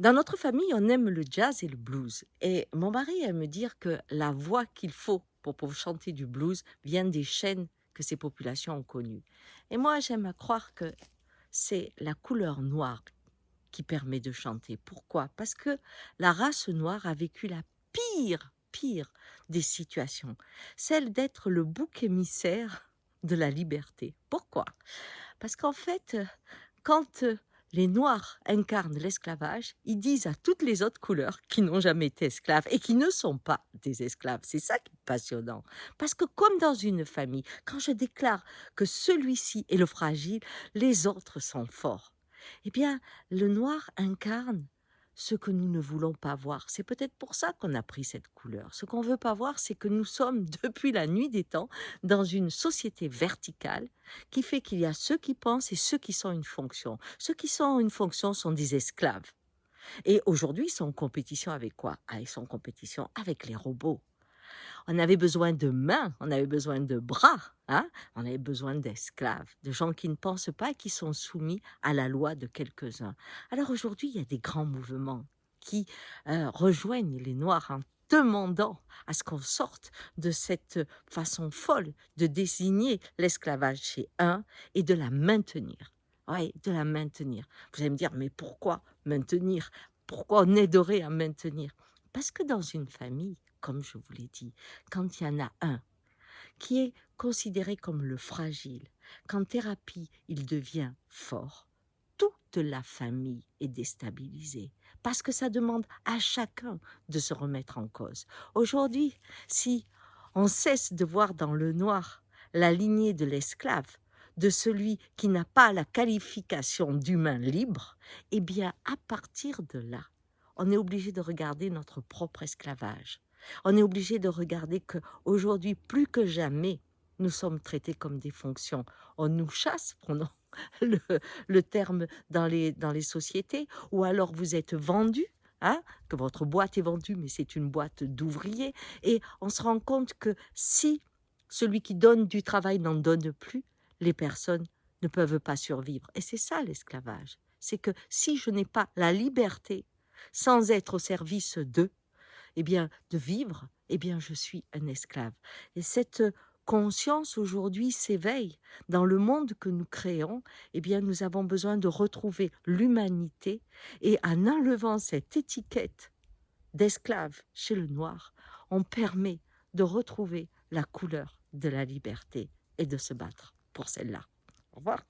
Dans notre famille, on aime le jazz et le blues. Et mon mari aime me dire que la voix qu'il faut pour pouvoir chanter du blues vient des chaînes que ces populations ont connues. Et moi, j'aime à croire que c'est la couleur noire qui permet de chanter. Pourquoi? Parce que la race noire a vécu la pire des situations, celle d'être le bouc émissaire de la liberté. Pourquoi? Parce qu'en fait, quand les Noirs incarnent l'esclavage, ils disent à toutes les autres couleurs qui n'ont jamais été esclaves et qui ne sont pas des esclaves. C'est ça qui est passionnant. Parce que comme dans une famille, quand je déclare que celui-ci est le fragile, les autres sont forts. Eh bien, le noir incarne ce que nous ne voulons pas voir. C'est peut-être pour ça qu'on a pris cette couleur. Ce qu'on ne veut pas voir, c'est que nous sommes, depuis la nuit des temps, dans une société verticale qui fait qu'il y a ceux qui pensent et ceux qui sont une fonction. Ceux qui sont une fonction sont des esclaves. Et aujourd'hui, ils sont en compétition avec quoi? Ah, ils sont en compétition avec les robots. On avait besoin de mains, on avait besoin de bras, hein? On avait besoin d'esclaves, de gens qui ne pensent pas et qui sont soumis à la loi de quelques-uns. Alors aujourd'hui, il y a des grands mouvements qui rejoignent les Noirs en demandant à ce qu'on sorte de cette façon folle de désigner l'esclavage chez un et de la maintenir. Oui, de la maintenir. Vous allez me dire, mais pourquoi maintenir? Pourquoi on aiderait à maintenir? Parce que dans une famille, comme je vous l'ai dit, quand il y en a un qui est considéré comme le fragile, qu'en thérapie il devient fort, toute la famille est déstabilisée parce que ça demande à chacun de se remettre en cause. Aujourd'hui, si on cesse de voir dans le noir la lignée de l'esclave, de celui qui n'a pas la qualification d'humain libre, eh bien, à partir de là, on est obligé de regarder notre propre esclavage. On est obligé de regarder que aujourd'hui, plus que jamais, nous sommes traités comme des fonctions. On nous chasse, prenons le, le terme dans les sociétés, ou alors vous êtes vendu, hein, que votre boîte est vendue, mais c'est une boîte d'ouvriers. Et on se rend compte que si celui qui donne du travail n'en donne plus, les personnes ne peuvent pas survivre. Et c'est ça l'esclavage. C'est que si je n'ai pas la liberté, sans être au service d'eux, eh bien, de vivre, eh bien, je suis un esclave. Et cette conscience aujourd'hui s'éveille. Dans le monde que nous créons, eh bien, nous avons besoin de retrouver l'humanité et en enlevant cette étiquette d'esclave chez le noir, on permet de retrouver la couleur de la liberté et de se battre pour celle-là. Au revoir.